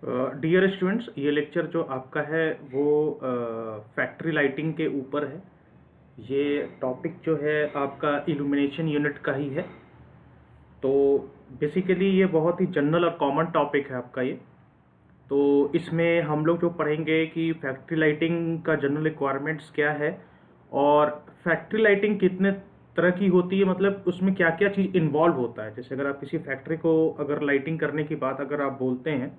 Dear students, ये lecture जो आपका है वो फैक्ट्री लाइटिंग के ऊपर है। ये टॉपिक जो है आपका इल्यूमिनेशन यूनिट का ही है। तो बेसिकली ये बहुत ही जनरल और कॉमन टॉपिक है आपका ये। तो इसमें हम लोग जो पढ़ेंगे कि फैक्ट्री लाइटिंग का जनरल रिक्वायरमेंट्स क्या है और फैक्ट्री लाइटिंग कितने तरह की होती है, मतलब उसमें क्या क्या चीज़ इन्वॉल्व होता है। जैसे अगर आप किसी फैक्ट्री को अगर लाइटिंग करने की बात अगर आप बोलते हैं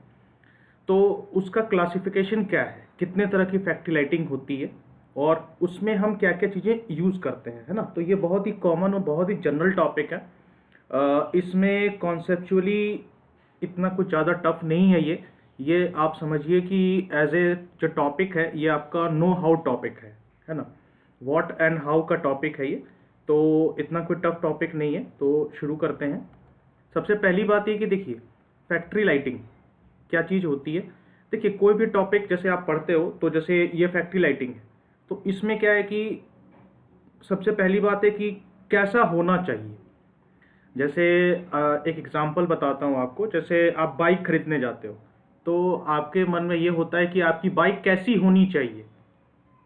तो उसका क्लासिफिकेशन क्या है, कितने तरह की फैक्ट्री लाइटिंग होती है और उसमें हम क्या क्या चीज़ें यूज़ करते हैं, है ना। तो ये बहुत ही कॉमन और बहुत ही जनरल टॉपिक है। इसमें कॉन्सेप्चुअली इतना कुछ ज़्यादा टफ नहीं है। ये आप समझिए कि एज ए जो टॉपिक है ये आपका नो हाउ टॉपिक है ना। व्हाट एंड हाउ का टॉपिक है ये। तो इतना कोई टफ टॉपिक नहीं है। तो शुरू करते हैं। सबसे पहली बात ये कि देखिए फैक्ट्री लाइटिंग क्या चीज़ होती है। देखिए कोई भी टॉपिक जैसे आप पढ़ते हो, तो जैसे ये फैक्ट्री लाइटिंग है, तो इसमें क्या है कि सबसे पहली बात है कि कैसा होना चाहिए। जैसे एक एग्जांपल बताता हूँ आपको। जैसे आप बाइक खरीदने जाते हो तो आपके मन में ये होता है कि आपकी बाइक कैसी होनी चाहिए,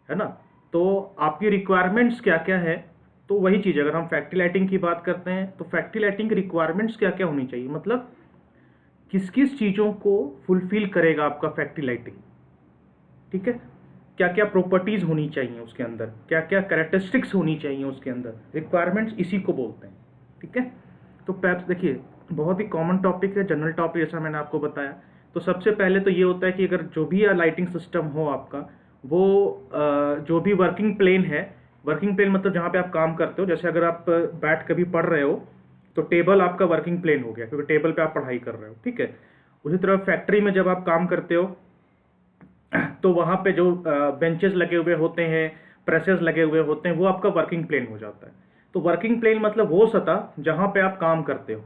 है ना। तो आपकी रिक्वायरमेंट्स क्या क्या है। तो वही चीज़ अगर हम फैक्ट्री लाइटिंग की बात करते हैं तो फैक्ट्री लाइटिंग की रिक्वायरमेंट्स क्या क्या होनी चाहिए, मतलब किस किस चीज़ों को फुलफिल करेगा आपका फैक्ट्री लाइटिंग। ठीक है, क्या क्या प्रॉपर्टीज़ होनी चाहिए उसके अंदर, क्या क्या कैरेक्टरिस्टिक्स होनी चाहिए उसके अंदर। रिक्वायरमेंट्स इसी को बोलते हैं। ठीक है। तो पैप्स देखिए बहुत ही कॉमन टॉपिक है, जनरल टॉपिक जैसा मैंने आपको बताया। तो सबसे पहले तो ये होता है कि अगर जो भी लाइटिंग सिस्टम हो आपका, वो जो भी वर्किंग प्लेन है। वर्किंग प्लेन मतलब जहाँ पे आप काम करते हो। जैसे अगर आप बैठ कभी पढ़ रहे हो तो टेबल आपका वर्किंग प्लेन हो गया, क्योंकि टेबल पे आप पढ़ाई कर रहे हो। ठीक है। उसी तरह फैक्ट्री में जब आप काम करते हो तो वहाँ पे जो बेंचेस लगे हुए होते हैं, प्रेसेस लगे हुए होते हैं, वो आपका वर्किंग प्लेन हो जाता है। तो वर्किंग प्लेन मतलब वो सतह जहाँ पे आप काम करते हो।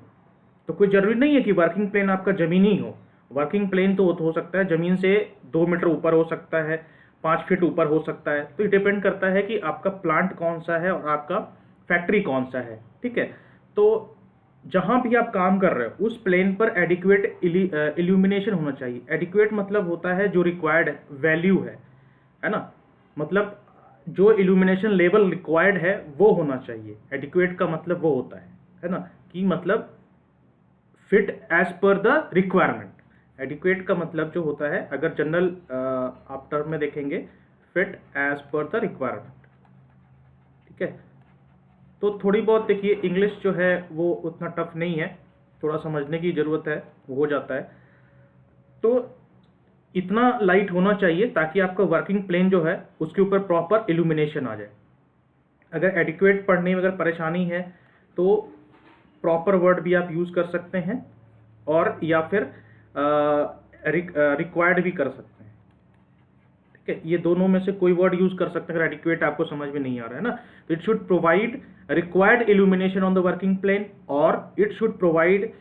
तो कोई ज़रूरी नहीं है कि वर्किंग प्लेन आपका ज़मीनी हो। वर्किंग प्लेन तो हो सकता है ज़मीन से 2 मीटर ऊपर हो सकता है, 5 फीट ऊपर हो सकता है। तो ये डिपेंड करता है कि आपका प्लांट कौन सा है और आपका फैक्ट्री कौन सा है। ठीक है। तो जहाँ भी आप काम कर रहे हो उस प्लेन पर एडिक्वेट इल्यूमिनेशन होना चाहिए। एडिक्वेट मतलब होता है जो रिक्वायर्ड वैल्यू है ना। मतलब जो इल्यूमिनेशन लेवल रिक्वायर्ड है वो होना चाहिए। एडिक्वेट का मतलब वो होता है ना, कि मतलब fit as per the requirement. Adequate का मतलब जो होता है, अगर जनरल आप टर्म में देखेंगे, fit as per the requirement. ठीक है। तो थोड़ी बहुत देखिए इंग्लिश जो है वो उतना टफ नहीं है, थोड़ा समझने की ज़रूरत है, वो हो जाता है। तो इतना लाइट होना चाहिए ताकि आपका वर्किंग प्लेन जो है उसके ऊपर प्रॉपर इल्यूमिनेशन आ जाए। अगर एडिक्वेट पढ़ने में अगर परेशानी है तो प्रॉपर वर्ड भी आप यूज़ कर सकते हैं और या फिर रिक्वायर्ड भी कर सकते हैं। ठीक है, ये दोनों में से कोई वर्ड यूज़ कर सकते हैं अगर एडिक्वेट आपको समझ में नहीं आ रहा है ना। तो it should provide required illumination on the working plane, और it should provide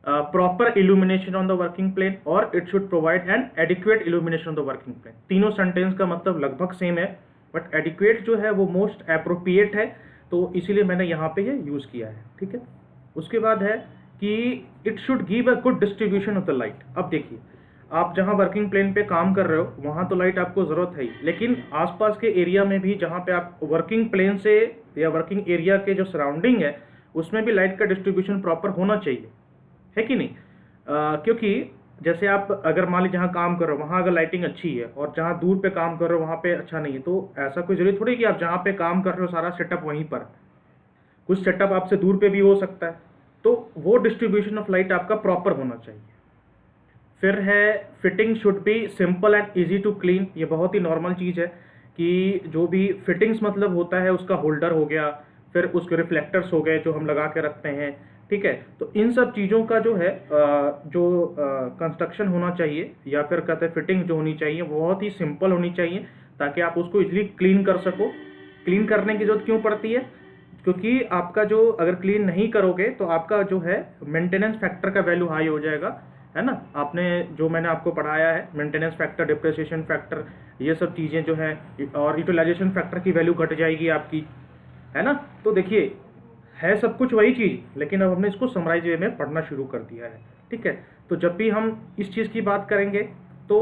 proper illumination on the working plane, और it should provide an adequate illumination on the working plane. तीनों सेंटेंस का मतलब लगभग सेम है, बट एडिक्वेट जो है वो मोस्ट अप्रोप्रिएट है, तो इसीलिए मैंने यहाँ पे ये यूज़ किया है। ठीक है। उसके बाद है कि it should give a good distribution of the light. अब देखिए आप जहाँ वर्किंग प्लेन पे काम कर रहे हो वहाँ तो लाइट आपको ज़रूरत है ही, लेकिन आसपास के एरिया में भी जहाँ पे आप वर्किंग प्लेन से या वर्किंग एरिया के जो सराउंडिंग है उसमें भी लाइट का डिस्ट्रीब्यूशन प्रॉपर होना चाहिए, है कि नहीं। क्योंकि जैसे आप अगर मान लीजिए जहाँ काम कर रहे हो वहाँ अगर लाइटिंग अच्छी है और जहाँ दूर पे काम कर रहे हो वहाँ पे अच्छा नहीं है, तो ऐसा कोई ज़रूरी थोड़ी कि आप जहाँ पे काम कर रहे हो सारा सेटअप वहीं पर, कुछ सेटअप आपसे दूर पे भी हो सकता है। तो वो डिस्ट्रीब्यूशन ऑफ लाइट आपका प्रॉपर होना चाहिए। फिर है fitting should be simple and easy to clean. ये बहुत ही नॉर्मल चीज़ है कि जो भी फिटिंग्स मतलब होता है उसका होल्डर हो गया, फिर उसके रिफ्लेक्टर्स हो गए जो हम लगा के रखते हैं। ठीक है। तो इन सब चीज़ों का जो है जो कंस्ट्रक्शन होना चाहिए या फिर कहते हैं फिटिंग जो होनी चाहिए बहुत ही सिंपल होनी चाहिए, ताकि आप उसको इजीली क्लीन कर सको। क्लीन करने की जरूरत क्यों पड़ती है, क्योंकि आपका जो अगर क्लीन नहीं करोगे तो आपका जो है मेंटेनेंस फैक्टर का वैल्यू हाई हो जाएगा, है ना। आपने जो मैंने आपको पढ़ाया है मेंटेनेंस फैक्टर, डिप्रिसिएशन फैक्टर, ये सब चीज़ें जो हैं, और यूटिलाइजेशन फैक्टर की वैल्यू घट जाएगी आपकी, है ना। तो देखिए है सब कुछ वही चीज़, लेकिन अब हमने इसको समराइज वे में पढ़ना शुरू कर दिया है। ठीक है। तो जब भी हम इस चीज़ की बात करेंगे तो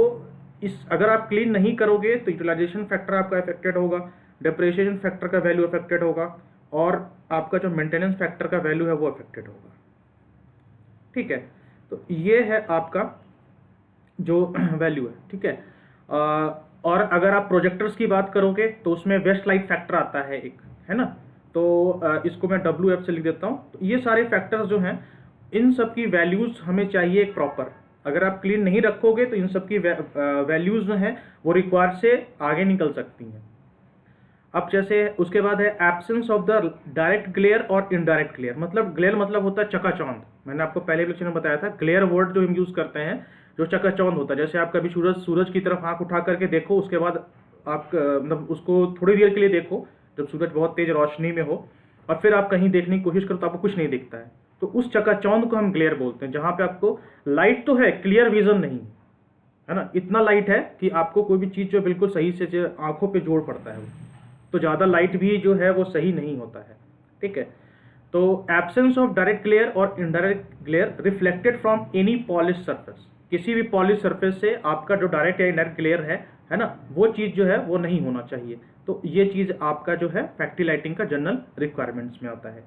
अगर आप क्लीन नहीं करोगे तो यूटिलाइजेशन फैक्टर आपका अफेक्टेड होगा, डेप्रिसिएशन फैक्टर का वैल्यू अफेक्टेड होगा, और आपका जो मेंटेनेंस फैक्टर का वैल्यू है वो अफेक्टेड होगा। ठीक है, तो ये है आपका जो वैल्यू है। ठीक है, और अगर आप प्रोजेक्टर्स की बात करोगे तो उसमें वेस्ट लाइट फैक्टर आता है एक, है ना। तो इसको मैं WF से लिख देता हूँ। तो ये सारे फैक्टर्स जो हैं, इन सब की वैल्यूज़ हमें चाहिए एक प्रॉपर। अगर आप क्लीन नहीं रखोगे तो इन सब की वैल्यूज़ जो हैं वो रिक्वायर्ड से आगे निकल सकती हैं। अब जैसे उसके बाद है absence of the direct glare और इनडायरेक्ट ग्लेयर। मतलब ग्लेयर मतलब होता है चकाचौंध। मैंने आपको पहले लेक्चर में बताया था, ग्लेयर वर्ड जो हम यूज़ करते हैं जो चकाचौंध होता है। जैसे आप कभी सूरज की तरफ आंख उठा करके देखो, उसके बाद आप मतलब उसको थोड़ी देर के लिए देखो जब सूरज बहुत तेज रोशनी में हो, और फिर आप कहीं देखने की कोशिश करो तो आपको कुछ नहीं दिखता है, तो उस चकाचौंध को हम ग्लेयर बोलते हैं। जहाँ पे आपको लाइट तो है, क्लियर विजन नहीं है ना, इतना लाइट है कि आपको कोई भी चीज़ जो बिल्कुल सही से आंखों पे जोड़ पड़ता है वो, तो ज़्यादा लाइट भी जो है वो सही नहीं होता है। ठीक है, तो एब्सेंस ऑफ डायरेक्ट ग्लेयर और indirect glare reflected from any polish surface. किसी भी पॉलिश सरफेस से आपका जो डायरेक्ट या इनडायरेक्ट ग्लेयर है ना, वो चीज़ जो है वो नहीं होना चाहिए। तो ये चीज़ आपका जो है फैक्ट्री लाइटिंग का जनरल रिक्वायरमेंट्स में आता है।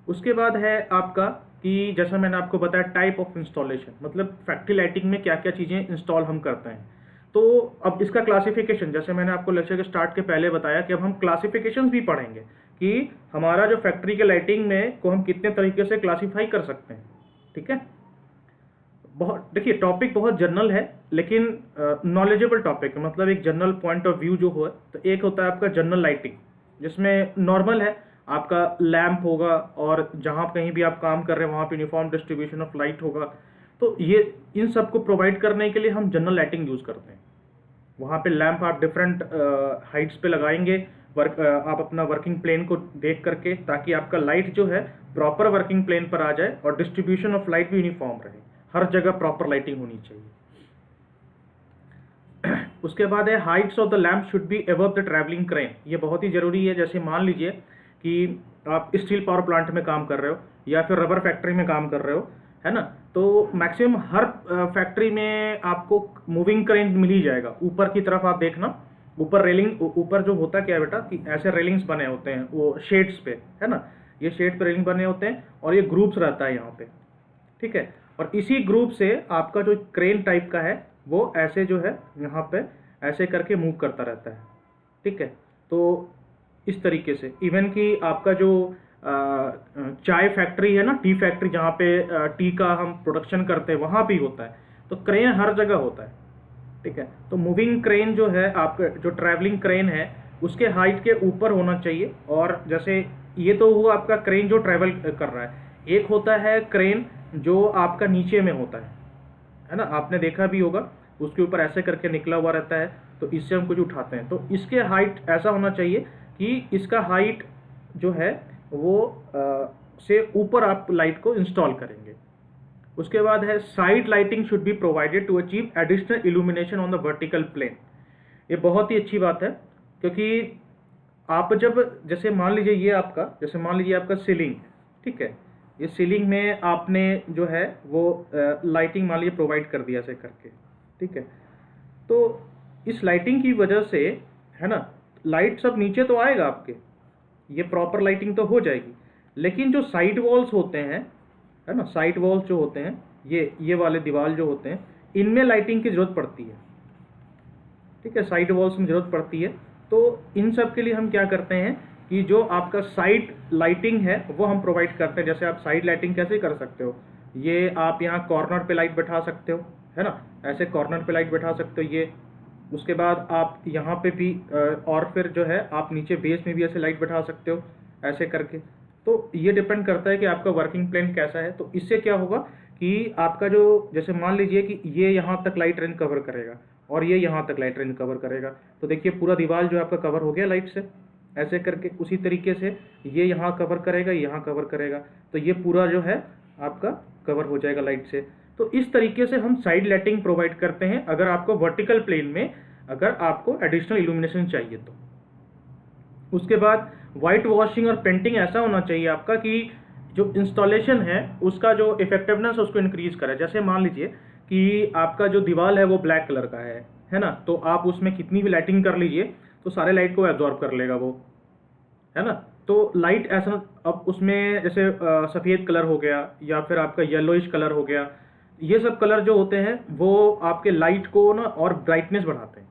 उसके बाद है आपका कि जैसा मैंने आपको बताया टाइप ऑफ इंस्टॉलेशन, मतलब फैक्ट्री लाइटिंग में क्या क्या चीज़ें इंस्टॉल हम करते हैं। तो अब इसका क्लासिफिकेशन, जैसे मैंने आपको लेक्चर के स्टार्ट के पहले बताया कि अब हम क्लासिफिकेशंस भी पढ़ेंगे कि हमारा जो फैक्ट्री के लाइटिंग में को हम कितने तरीके से क्लासीफाई कर सकते हैं। ठीक है, बहुत देखिए टॉपिक बहुत जनरल है लेकिन नॉलेजेबल टॉपिक है, मतलब एक जनरल पॉइंट ऑफ व्यू जो हो। तो एक होता है आपका जनरल लाइटिंग, जिसमें नॉर्मल है आपका लैंप होगा, और जहाँ कहीं भी आप काम कर रहे हैं वहाँ पे यूनिफॉर्म डिस्ट्रीब्यूशन ऑफ लाइट होगा। तो ये इन सब को प्रोवाइड करने के लिए हम जनरल लाइटिंग यूज़ करते हैं। वहाँ पे लैंप आप डिफरेंट हाइट्स पे लगाएंगे, आप अपना वर्किंग प्लेन को देख करके, ताकि आपका लाइट जो है प्रॉपर वर्किंग प्लेन पर आ जाए और डिस्ट्रीब्यूशन ऑफ लाइट भी यूनिफॉर्म रहे, हर जगह प्रॉपर लाइटिंग होनी चाहिए। उसके बाद है Heights of the lamp should be above the travelling crane. ये बहुत ही ज़रूरी है। जैसे मान लीजिए कि आप स्टील पावर प्लांट में काम कर रहे हो या फिर रबर फैक्ट्री में काम कर रहे हो, है ना, तो मैक्सिमम हर फैक्ट्री में आपको मूविंग क्रेन मिल ही जाएगा। ऊपर की तरफ आप देखना, ऊपर रेलिंग, ऊपर जो होता क्या है बेटा कि ऐसे रेलिंग्स बने होते हैं वो शेड्स पे, है ना, ये शेड पे रेलिंग बने होते हैं और ये ग्रुप्स रहता है यहाँ पे। ठीक है, और इसी ग्रुप से आपका जो क्रेन टाइप का है वो ऐसे जो है यहाँ पे ऐसे करके मूव करता रहता है। ठीक है, तो इस तरीके से इवन कि आपका जो चाय फैक्ट्री है ना, टी फैक्ट्री, जहाँ पे टी का हम प्रोडक्शन करते हैं, वहाँ भी होता है। तो क्रेन हर जगह होता है। ठीक है, तो मूविंग क्रेन जो है आपका, जो ट्रैवलिंग क्रेन है उसके हाइट के ऊपर होना चाहिए। और जैसे ये तो हुआ आपका क्रेन जो ट्रैवल कर रहा है, एक होता है क्रेन जो आपका नीचे में होता है ना, आपने देखा भी होगा, उसके ऊपर ऐसे करके निकला हुआ रहता है, तो इससे हम कुछ उठाते हैं। तो इसके हाइट ऐसा होना चाहिए कि इसका हाइट जो है वो से ऊपर आप लाइट को इंस्टॉल करेंगे। उसके बाद है side lighting should be provided to achieve additional illumination on the vertical plane. ये बहुत ही अच्छी बात है, क्योंकि आप जब जैसे मान लीजिए आपका सीलिंग, ठीक है, ये सीलिंग में आपने जो है वो लाइटिंग मान लीजिए प्रोवाइड कर दिया ऐसे करके। ठीक है, तो इस लाइटिंग की वजह से, है ना, लाइट सब नीचे तो आएगा आपके, ये प्रॉपर लाइटिंग तो हो जाएगी, लेकिन जो साइड वॉल्स होते हैं, है ना, साइड वॉल्स जो होते हैं, ये वाले दीवार जो होते हैं, इनमें लाइटिंग की ज़रूरत पड़ती है। ठीक है, साइड वॉल्स में ज़रूरत पड़ती है। तो इन सब के लिए हम क्या करते हैं कि जो आपका साइड लाइटिंग है वो हम प्रोवाइड करते हैं। जैसे आप साइड लाइटिंग कैसे कर सकते हो, ये आप यहाँ कॉर्नर पे लाइट बैठा सकते हो, है ना, ऐसे कॉर्नर पे लाइट बैठा सकते हो ये। उसके बाद आप यहाँ पे भी और फिर जो है आप नीचे बेस में भी ऐसे लाइट बैठा सकते हो ऐसे करके। तो ये डिपेंड करता है कि आपका वर्किंग प्लेन कैसा है। तो इससे क्या होगा कि आपका जो, जैसे मान लीजिए कि ये यहाँ तक लाइट रेंज कवर करेगा और ये यहाँ तक लाइट रेंज कवर करेगा, तो देखिए पूरा दीवार जो आपका कवर हो गया लाइट से ऐसे करके। उसी तरीके से ये यहाँ कवर करेगा, यहाँ कवर करेगा, तो ये पूरा जो है आपका कवर हो जाएगा लाइट से। तो इस तरीके से हम साइड लाइटिंग प्रोवाइड करते हैं अगर आपको वर्टिकल प्लेन में अगर आपको एडिशनल इल्यूमिनेशन चाहिए तो। उसके बाद वाइट वॉशिंग और पेंटिंग ऐसा होना चाहिए आपका कि जो इंस्टॉलेशन है उसका जो इफेक्टिवनेस है उसको इंक्रीज करे। जैसे मान लीजिए कि आपका जो दीवार है वो ब्लैक कलर का है ना, तो आप उसमें कितनी भी लाइटिंग कर लीजिए तो सारे लाइट को एब्जॉर्ब कर लेगा वो, है ना। तो लाइट ऐसा, अब उसमें जैसे सफ़ेद कलर हो गया या फिर आपका येलोइश कलर हो गया, ये सब कलर जो होते हैं वो आपके लाइट को ना और ब्राइटनेस बढ़ाते हैं।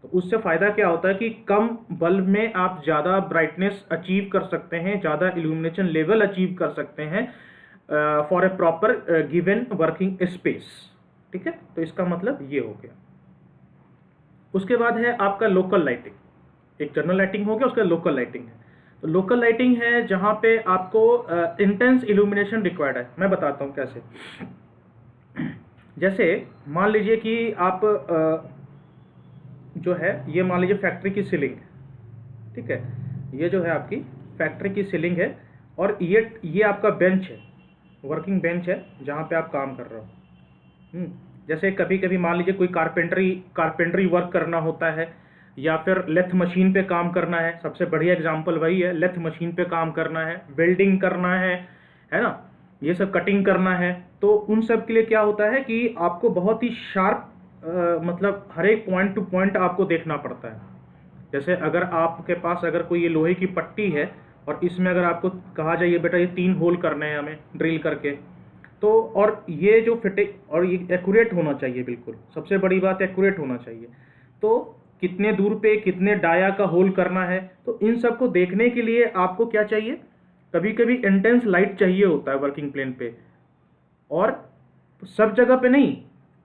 तो उससे फ़ायदा क्या होता है कि कम बल्ब में आप ज़्यादा ब्राइटनेस अचीव कर सकते हैं, ज़्यादा इल्यूमिनेशन लेवल अचीव कर सकते हैं for a proper given working space. ठीक है, तो इसका मतलब ये हो गया। उसके बाद है आपका लोकल लाइटिंग। एक जनरल लाइटिंग हो गया, उसका लोकल लाइटिंग है। तो लोकल लाइटिंग है जहाँ पे आपको इंटेंस इल्यूमिनेशन रिक्वायर्ड है। मैं बताता हूँ कैसे। जैसे मान लीजिए कि आप जो है ये मान लीजिए फैक्ट्री की सीलिंग है, ठीक है, ये जो है आपकी फैक्ट्री की सीलिंग है और ये आपका बेंच है, वर्किंग बेंच है जहाँ पे आप काम कर रहे हो। जैसे कभी कभी मान लीजिए कोई कारपेंटरी वर्क करना होता है या फिर लेथ मशीन पे काम करना है। सबसे बढ़िया एग्जांपल वही है, लेथ मशीन पे काम करना है, वेल्डिंग करना है ना, ये सब कटिंग करना है। तो उन सब के लिए क्या होता है कि आपको बहुत ही शार्प मतलब हर एक पॉइंट टू पॉइंट आपको देखना पड़ता है। जैसे अगर आपके पास अगर कोई ये लोहे की पट्टी है और इसमें अगर आपको कहा जाए बेटा ये 3 होल करने हैं हमें ड्रिल करके, तो और ये जो फिटिंग और ये एक्यूरेट होना चाहिए, बिल्कुल सबसे बड़ी बात एक्यूरेट होना चाहिए। तो कितने दूर पे कितने डाया का होल करना है, तो इन सब को देखने के लिए आपको क्या चाहिए, कभी कभी इंटेंस लाइट चाहिए होता है वर्किंग प्लेन पे। और सब जगह पे नहीं,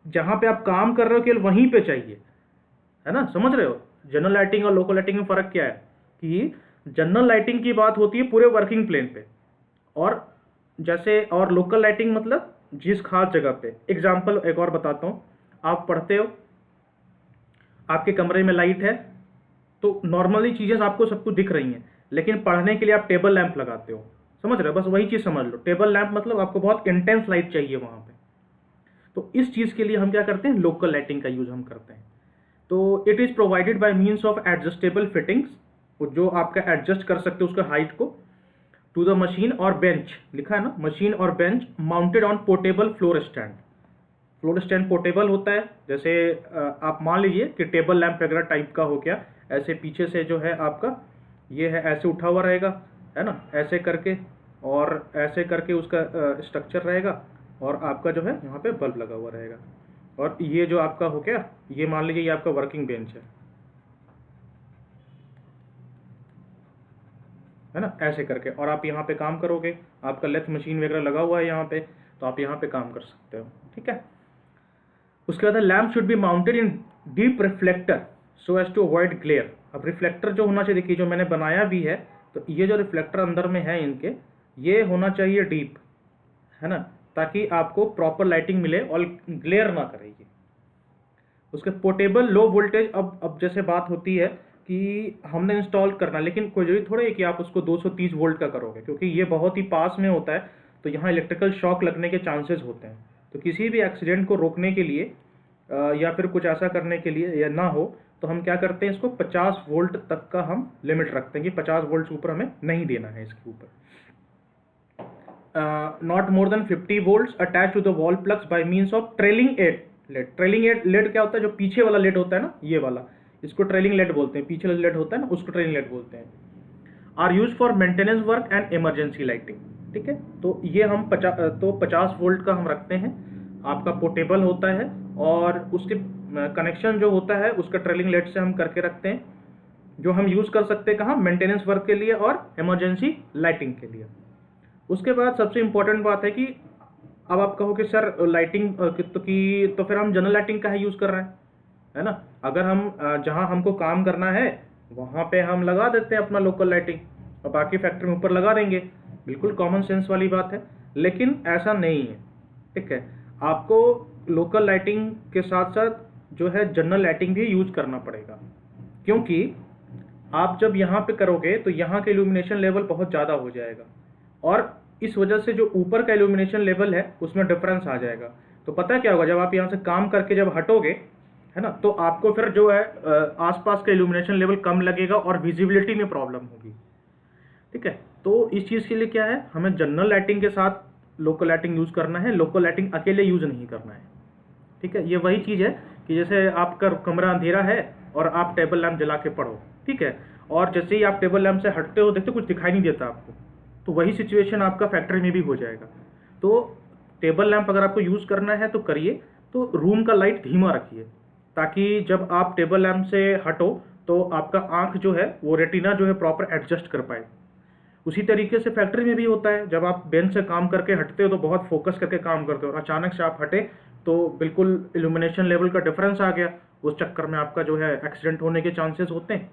जहाँ पे आप काम कर रहे हो केवल वहीं पे चाहिए, है ना। समझ रहे हो जनरल लाइटिंग और लोकल लाइटिंग में फ़र्क क्या है कि जनरल लाइटिंग की बात होती है पूरे वर्किंग प्लेन पे, और जैसे और लोकल लाइटिंग मतलब जिस खास जगह पे। एग्जांपल एक और बताता हूँ, आप पढ़ते हो, आपके कमरे में लाइट है, तो नॉर्मली चीज़ें आपको सब कुछ दिख रही हैं, लेकिन पढ़ने के लिए आप टेबल लैंप लगाते हो। समझ रहे हो, बस वही चीज़ समझ लो। टेबल लैंप मतलब आपको बहुत इंटेंस लाइट चाहिए वहाँ पे। तो इस चीज़ के लिए हम क्या करते हैं, लोकल लाइटिंग का यूज़ हम करते हैं। तो it is provided by means of adjustable fittings, जो आपका एडजस्ट कर सकते हो उसका हाइट को, टू द मशीन और बेंच, लिखा है ना, मशीन और bench mounted on portable floor stand. Floor stand portable होता है, जैसे आप मान लीजिए कि टेबल लैंप वगैरह टाइप का हो गया, ऐसे पीछे से जो है आपका ये है ऐसे उठा हुआ रहेगा, है ना, ऐसे करके और ऐसे करके उसका स्ट्रक्चर रहेगा, और आपका जो है यहाँ पे बल्ब लगा हुआ रहेगा। और ये जो आपका हो गया, ये मान लीजिए ये आपका वर्किंग बेंच है ना, ऐसे करके, और आप यहाँ पे काम करोगे, आपका लेथ मशीन वगैरह लगा हुआ है यहाँ पे, तो आप यहाँ पे काम कर सकते हो। ठीक है। उसके बाद lamp should be mounted in deep reflector so as to avoid glare. अब रिफ्लेक्टर जो होना चाहिए, देखिए जो मैंने बनाया भी है, तो ये जो रिफ्लेक्टर अंदर में है इनके, ये होना चाहिए डीप, है ना, ताकि आपको प्रॉपर लाइटिंग मिले और ग्लेयर ना करेगी। उसके पोर्टेबल लो वोल्टेज, अब जैसे बात होती है कि हमने इंस्टॉल करना, लेकिन कोई जरूरी थोड़ी है कि आप उसको 230 वोल्ट का करोगे, क्योंकि ये बहुत ही पास में होता है, तो यहाँ इलेक्ट्रिकल शॉक लगने के चांसेस होते हैं। तो किसी भी एक्सीडेंट को रोकने के लिए या फिर कुछ ऐसा करने के लिए या ना हो, तो हम क्या करते हैं, इसको 50 वोल्ट तक का हम लिमिट रखते हैं कि 50 वोल्ट से ऊपर हमें नहीं देना है इसके ऊपर। Not more than 50 volts attach to the wall plugs by means of trailing एड लेड। ट्रेलिंग एड लेड क्या होता है, जो पीछे वाला लेड होता है ना, ये वाला, इसको ट्रेलिंग लेड बोलते हैं। पीछे वाला लेड होता है ना, उसको ट्रेलिंग लेड बोलते हैं। Are use for maintenance work and emergency lighting. ठीक है, तो ये हम 50 वोल्ट का हम रखते हैं, आपका पोर्टेबल होता है, और उसके कनेक्शन जो होता है उसका ट्रेलिंग लेड से हम करके रखते हैं, जो हम यूज़ कर सकते हैं कहाँ, मेंटेनेंस वर्क के लिए और इमरजेंसी लाइटिंग के लिए। उसके बाद सबसे इम्पोर्टेंट बात है कि अब आप कहो कि सर लाइटिंग तो फिर हम जनरल लाइटिंग का है यूज़ कर रहे हैं, है ना। अगर हम जहाँ हमको काम करना है वहाँ पे हम लगा देते हैं अपना लोकल लाइटिंग, और बाकी फैक्ट्री में ऊपर लगा देंगे, बिल्कुल कॉमन सेंस वाली बात है। लेकिन ऐसा नहीं है, ठीक है, आपको लोकल लाइटिंग के साथ साथ जो है जनरल लाइटिंग भी यूज करना पड़ेगा, क्योंकि आप जब यहाँ पे करोगे तो यहाँ का इल्यूमिनेशन लेवल बहुत ज़्यादा हो जाएगा, और इस वजह से जो ऊपर का इल्यूमिनेशन लेवल है उसमें डिफरेंस आ जाएगा। तो पता है क्या होगा, जब आप यहाँ से काम करके जब हटोगे, है ना, तो आपको फिर जो है आसपास का इल्यूमिनेशन लेवल कम लगेगा और विजिबिलिटी में प्रॉब्लम होगी। ठीक है, तो इस चीज़ के लिए क्या है, हमें जनरल लाइटिंग के साथ लोकल लाइटिंग यूज़ करना है, लोकल लाइटिंग अकेले यूज़ नहीं करना है। ठीक है, ये वही चीज़ है कि जैसे आपका कमरा अंधेरा है और आप टेबल लैंप जला के पढ़ो, ठीक है, और जैसे ही आप टेबल लैंप से हटते हो देखते कुछ दिखाई नहीं देता आपको, तो वही सिचुएशन आपका फैक्ट्री में भी हो जाएगा। तो टेबल लैंप अगर आपको यूज़ करना है तो करिए, तो रूम का लाइट धीमा रखिए, ताकि जब आप टेबल लैंप से हटो तो आपका आँख जो है वो रेटिना जो है प्रॉपर एडजस्ट कर पाए। उसी तरीके से फैक्ट्री में भी होता है, जब आप बेंच से काम करके हटते हो तो बहुत फोकस करके काम करते हो और अचानक से आप हटे तो बिल्कुल इल्यूमिनेशन लेवल का डिफरेंस आ गया, उस चक्कर में आपका जो है एक्सीडेंट होने के चांसेस होते हैं।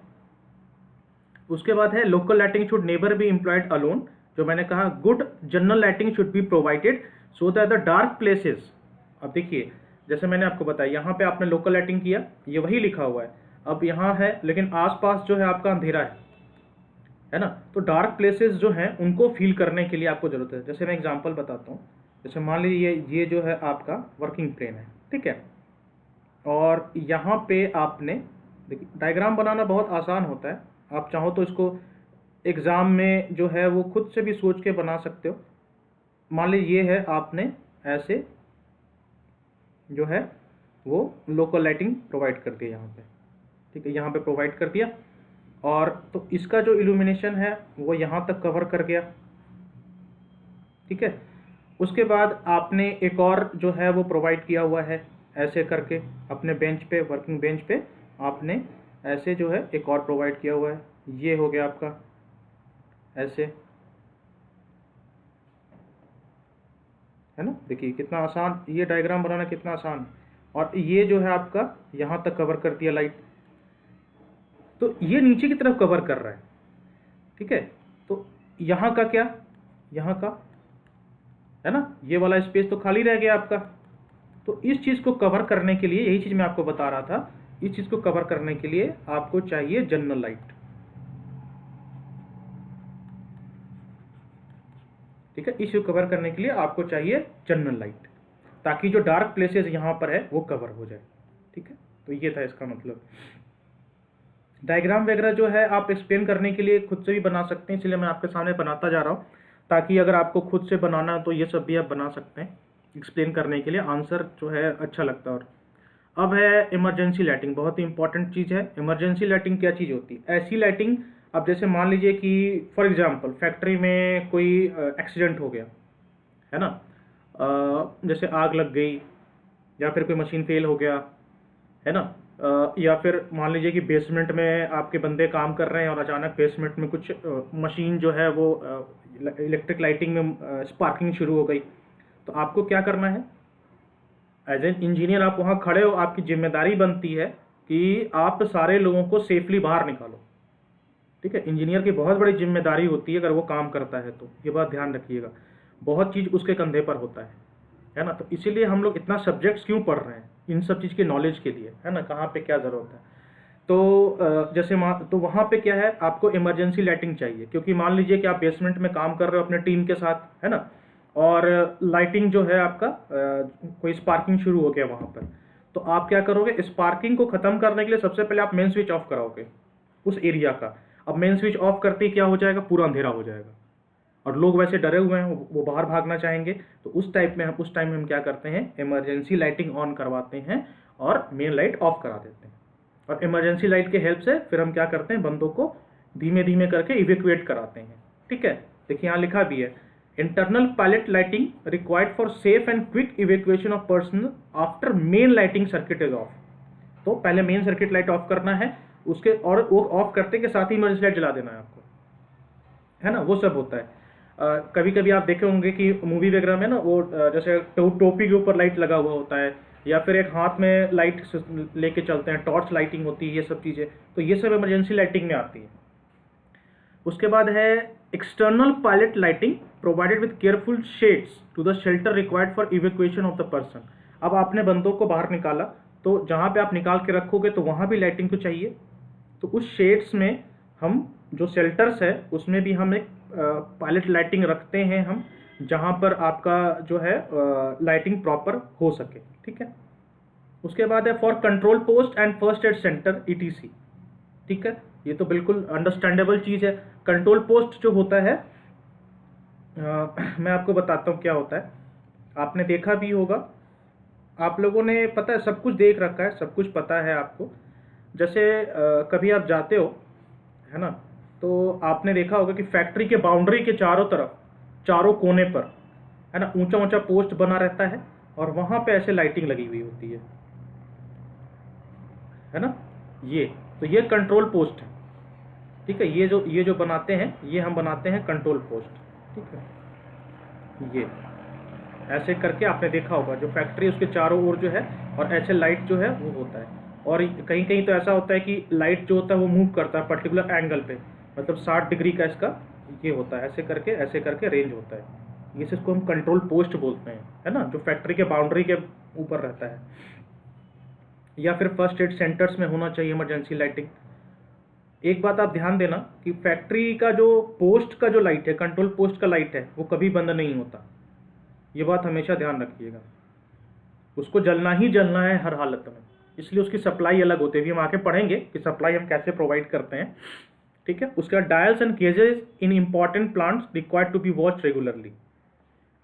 उसके बाद है local lighting should never be employed alone, जो मैंने कहा good general lighting should be provided so that the dark places. अब देखिए जैसे मैंने आपको बताया, यहाँ पे आपने लोकल लाइटिंग किया, ये वही लिखा हुआ है, अब यहाँ है लेकिन आसपास जो है आपका अंधेरा है ना, तो डार्क प्लेसेस जो हैं उनको फील करने के लिए आपको ज़रूरत है। जैसे मैं एग्जांपल बताता हूँ, जैसे मान लीजिए ये जो है आपका वर्किंग प्लेन है, ठीक है, और यहाँ पे आपने देखिए डायग्राम बनाना बहुत आसान होता है, आप चाहो तो इसको एग्ज़ाम में जो है वो खुद से भी सोच के बना सकते हो। मान लीजिए ये है, आपने ऐसे जो है वो लोकल लाइटिंग प्रोवाइड कर दिया यहाँ पे, ठीक है, यहाँ पे प्रोवाइड कर दिया, और तो इसका जो इल्यूमिनेशन है वो यहाँ तक कवर कर गया, ठीक है। उसके बाद आपने एक और जो है वो प्रोवाइड किया हुआ है ऐसे करके अपने बेंच पे, वर्किंग बेंच पे आपने ऐसे जो है एक और प्रोवाइड किया हुआ है, ये हो गया आपका ऐसे, है ना। देखिए कितना आसान, ये डायग्राम बनाना कितना आसान है, और ये जो है आपका यहाँ तक कवर कर दिया लाइट, तो ये नीचे की तरफ कवर कर रहा है, ठीक है। तो यहाँ का क्या, यहाँ का है ना, ये वाला स्पेस तो खाली रह गया आपका, तो इस चीज़ को कवर करने के लिए, यही चीज़ मैं आपको बता रहा था, इस चीज़ को कवर करने के लिए आपको चाहिए जनरल लाइट, ठीक है। इस कवर करने के लिए आपको चाहिए जनरल लाइट, ताकि जो डार्क प्लेसेस यहाँ पर है वो कवर हो जाए, ठीक है। तो ये था इसका मतलब। डायग्राम वगैरह जो है आप एक्सप्लेन करने के लिए खुद से भी बना सकते हैं, इसलिए मैं आपके सामने बनाता जा रहा हूँ, ताकि अगर आपको खुद से बनाना है तो ये सब भी आप बना सकते हैं एक्सप्लेन करने के लिए, आंसर जो है अच्छा लगता है। और अब है इमरजेंसी लाइटिंग, बहुत ही इंपॉर्टेंट चीज़ है। इमरजेंसी लाइटिंग क्या चीज़ होती है, ऐसी लाइटिंग, अब जैसे मान लीजिए कि फॉर एग्जांपल फैक्ट्री में कोई एक्सीडेंट हो गया है ना, जैसे आग लग गई या फिर कोई मशीन फेल हो गया है ना, या फिर मान लीजिए कि बेसमेंट में आपके बंदे काम कर रहे हैं और अचानक बेसमेंट में कुछ मशीन जो है वो इलेक्ट्रिक लाइटिंग में स्पार्किंग शुरू हो गई, तो आपको क्या करना है, एज एन इंजीनियर आप वहाँ खड़े हो, आपकी जिम्मेदारी बनती है कि आप सारे लोगों को सेफली बाहर निकालो, ठीक है। इंजीनियर की बहुत बड़ी जिम्मेदारी होती है अगर वो काम करता है, तो ये बात ध्यान रखिएगा, बहुत चीज़ उसके कंधे पर होता है ना। तो इसीलिए हम लोग इतना सब्जेक्ट्स क्यों पढ़ रहे हैं, इन सब चीज़ की नॉलेज के लिए, है ना, कहाँ पे क्या ज़रूरत है। तो जैसे तो वहाँ पे क्या है, आपको इमरजेंसी लाइटिंग चाहिए, क्योंकि मान लीजिए कि आप बेसमेंट में काम कर रहे हो अपने टीम के साथ, है ना, और लाइटिंग जो है आपका कोई स्पार्किंग शुरू हो गया वहाँ पर, तो आप क्या करोगे, स्पार्किंग को ख़त्म करने के लिए सबसे पहले आप मेन स्विच ऑफ कराओगे उस एरिया का। अब मेन स्विच ऑफ करते ही क्या हो जाएगा, पूरा अंधेरा हो जाएगा, और लोग वैसे डरे हुए हैं, वो बाहर भागना चाहेंगे, तो उस टाइम में हम क्या करते हैं, इमरजेंसी लाइटिंग ऑन करवाते हैं और मेन लाइट ऑफ करा देते हैं, और इमरजेंसी लाइट के हेल्प से फिर हम क्या करते हैं, बंदों को धीमे धीमे करके इवैक्यूएट कराते हैं, ठीक है। देखिए यहाँ लिखा भी है, internal pilot lighting required for safe and quick evacuation of person after main lighting circuit is of. तो पहले मेन सर्किट लाइट ऑफ करना है, उसके और वो ऑफ करते के साथ ही इमरजेंसी लाइट जला देना है आपको, है ना, वो सब होता है। कभी कभी आप देखे होंगे कि मूवी वगैरह में ना वो जैसे टोपी के ऊपर लाइट लगा हुआ होता है, या फिर एक हाथ में लाइट लेके चलते हैं, टॉर्च लाइटिंग होती है, ये सब चीज़ें, तो ये सब इमरजेंसी लाइटिंग में आती है। उसके बाद है external pilot lighting provided with careful shades to the shelter required for evacuation of the person. अब आपने बंदों को बाहर निकाला, तो जहाँ पे आप निकाल के रखोगे तो वहाँ भी लाइटिंग तो चाहिए, तो उस शेड्स में हम जो शेल्टर्स है उसमें भी हम एक पायलट लाइटिंग रखते हैं हम, जहाँ पर आपका जो है लाइटिंग प्रॉपर हो सके, ठीक है। उसके बाद है for control post and first aid centre ETC, ठीक है, ये तो बिल्कुल अंडरस्टैंडेबल चीज़ है। कंट्रोल पोस्ट जो होता है मैं आपको बताता हूँ क्या होता है। आपने देखा भी होगा, आप लोगों ने पता है, सब कुछ देख रखा है, सब कुछ पता है आपको। जैसे कभी आप जाते हो, है ना, तो आपने देखा होगा कि फैक्ट्री के बाउंड्री के चारों तरफ, चारों कोने पर, है ना, ऊंचा ऊंचा पोस्ट बना रहता है और वहाँ पे ऐसे लाइटिंग लगी हुई होती है ना। ये तो ये कंट्रोल पोस्ट है, ठीक है। ये जो बनाते हैं, ये हम बनाते हैं कंट्रोल पोस्ट, ठीक है। ये ऐसे करके आपने देखा होगा, जो फैक्ट्री उसके चारों ओर जो है, और ऐसे लाइट जो है वो होता है। और कहीं कहीं तो ऐसा होता है कि लाइट जो होता है वो मूव करता है पर्टिकुलर एंगल पे, मतलब 60 डिग्री का इसका ये होता है, ऐसे करके रेंज होता है। ये इसको हम कंट्रोल पोस्ट बोलते हैं, है ना, जो फैक्ट्री के बाउंड्री के ऊपर रहता है। या फिर फर्स्ट एड सेंटर्स में होना चाहिए इमरजेंसी लाइटिंग। एक बात आप ध्यान देना कि फैक्ट्री का जो पोस्ट का जो लाइट है, कंट्रोल पोस्ट का लाइट है, वो कभी बंद नहीं होता। ये बात हमेशा ध्यान रखिएगा, उसको जलना ही जलना है हर हालत में। इसलिए उसकी सप्लाई अलग होती है, अभी हम आके पढ़ेंगे कि सप्लाई हम कैसे प्रोवाइड करते हैं, ठीक है। उसके बाद dials and gauges in important plants required to be watched regularly.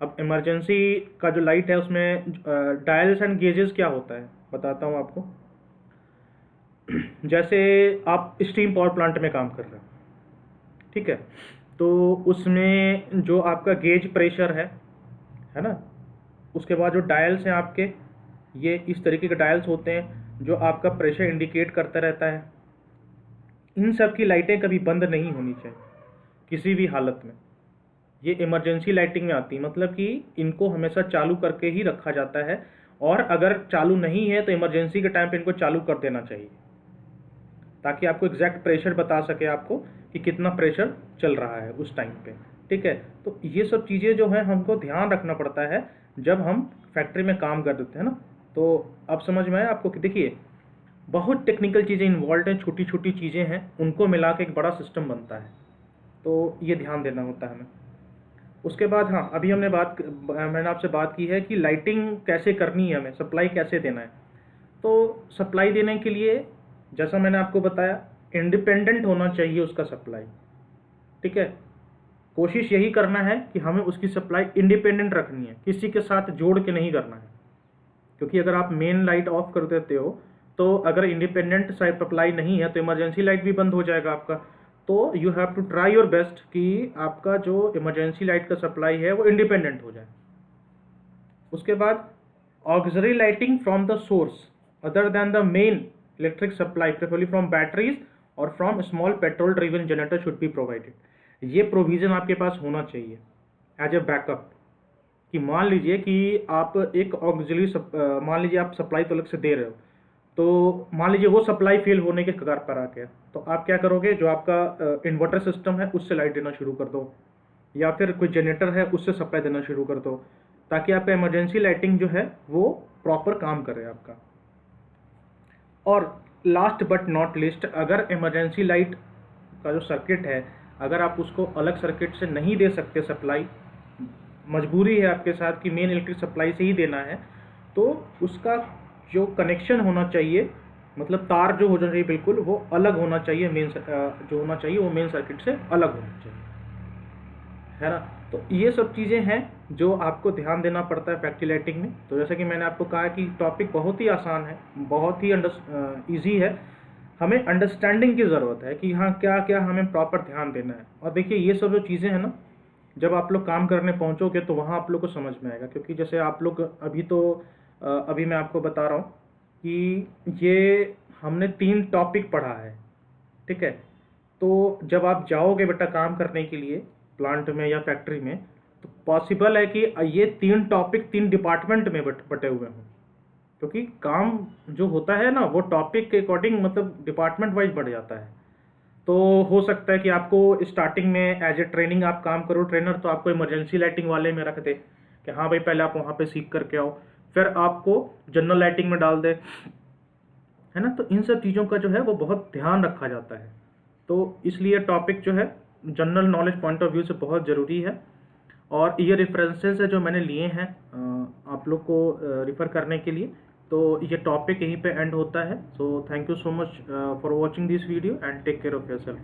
अब इमरजेंसी का जो लाइट है उसमें डायल्स एंड गेजेस क्या होता है बताता हूँ आपको। जैसे आप स्टीम पावर प्लांट में काम कर रहे हो, ठीक है, तो उसमें जो आपका गेज प्रेशर है ना, उसके बाद जो डायल्स हैं आपके, ये इस तरीके के डायल्स होते हैं जो आपका प्रेशर इंडिकेट करता रहता है। इन सब की लाइटें कभी बंद नहीं होनी चाहिए किसी भी हालत में। ये इमरजेंसी लाइटिंग में आती है, मतलब कि इनको हमेशा चालू करके ही रखा जाता है, और अगर चालू नहीं है तो इमरजेंसी के टाइम पे इनको चालू कर देना चाहिए, ताकि आपको एग्जैक्ट प्रेशर बता सके आपको कि कितना प्रेशर चल रहा है उस टाइम पे, ठीक है। तो ये सब चीज़ें जो है हमको ध्यान रखना पड़ता है जब हम फैक्ट्री में काम कर देते हैं ना। तो अब समझ में आया आपको कि देखिए, बहुत टेक्निकल चीज़ें इन्वॉल्व हैं, छोटी छोटी चीज़ें हैं, उनको मिला के एक बड़ा सिस्टम बनता है, तो ये ध्यान देना होता है हमें। उसके बाद हाँ, अभी मैंने आपसे बात की है कि लाइटिंग कैसे करनी है, हमें सप्लाई कैसे देना है। तो सप्लाई देने के लिए, जैसा मैंने आपको बताया, इंडिपेंडेंट होना चाहिए उसका सप्लाई, ठीक है। कोशिश यही करना है कि हमें उसकी सप्लाई इंडिपेंडेंट रखनी है, किसी के साथ जोड़ के नहीं करना है। क्योंकि अगर आप मेन लाइट ऑफ कर देते हो, तो अगर इंडिपेंडेंट सप्लाई नहीं है तो इमरजेंसी लाइट भी बंद हो जाएगा आपका। तो you have to try your best कि आपका जो इमरजेंसी लाइट का सप्लाई है वो इंडिपेंडेंट हो जाए। उसके बाद auxiliary lighting from the source other than the main electric supply, preferably from batteries और from small petrol driven generator should be provided. ये प्रोविज़न आपके पास होना चाहिए एज ए बैकअप, कि मान लीजिए कि आप एक ऑक्सिलरी मान लीजिए आप सप्लाई तो अलग से दे रहे हो, तो मान लीजिए वो सप्लाई फेल होने के कगार पर आ गया, तो आप क्या करोगे, जो आपका इन्वर्टर सिस्टम है उससे लाइट देना शुरू कर दो, या फिर कोई जनरेटर है उससे सप्लाई देना शुरू कर दो, ताकि आपका इमरजेंसी लाइटिंग जो है वो प्रॉपर काम करे आपका। और लास्ट बट नॉट लिस्ट, अगर इमरजेंसी लाइट का जो सर्किट है, अगर आप उसको अलग सर्किट से नहीं दे सकते सप्लाई, मजबूरी है आपके साथ कि मेन इलेक्ट्रिक सप्लाई से ही देना है, तो उसका जो कनेक्शन होना चाहिए, मतलब तार जो होना चाहिए बिल्कुल वो अलग होना चाहिए, जो होना चाहिए वो मेन सर्किट से अलग होना चाहिए, है ना। तो ये सब चीज़ें हैं जो आपको ध्यान देना पड़ता है फैक्ट्री लाइटिंग में। तो जैसा कि मैंने आपको कहा कि टॉपिक बहुत ही आसान है, बहुत ही ईजी है, हमें अंडरस्टैंडिंग की ज़रूरत है कि हाँ क्या क्या हमें प्रॉपर ध्यान देना है। और देखिए ये सब जो चीज़ें हैं ना, जब आप लोग काम करने पहुंचोगे तो वहाँ आप लोग को समझ में आएगा। क्योंकि जैसे आप लोग अभी मैं आपको बता रहा हूँ कि ये हमने 3 टॉपिक पढ़ा है, ठीक है। तो जब आप जाओगे बेटा काम करने के लिए प्लांट में या फैक्ट्री में, तो पॉसिबल है कि ये 3 टॉपिक 3 डिपार्टमेंट में बटे हुए हों, क्योंकि काम जो होता है ना वो टॉपिक के अकॉर्डिंग मतलब डिपार्टमेंट वाइज बढ़ जाता है। तो हो सकता है कि आपको स्टार्टिंग में एज ए ट्रेनिंग आप काम करो, ट्रेनर तो आपको इमरजेंसी लाइटिंग वाले में रख दे कि हाँ भाई पहले आप वहाँ पे सीख करके आओ, फिर आपको जनरल लाइटिंग में डाल दे, है ना। तो इन सब चीज़ों का जो है वो बहुत ध्यान रखा जाता है। तो इसलिए टॉपिक जो है general knowledge point of view से बहुत ज़रूरी है। और ये रेफरेंसेस है जो मैंने लिए हैं आप लोग को रिफ़र करने के लिए। तो ये टॉपिक यहीं पे एंड होता है। So thank you so much for watching this video and take care of yourself.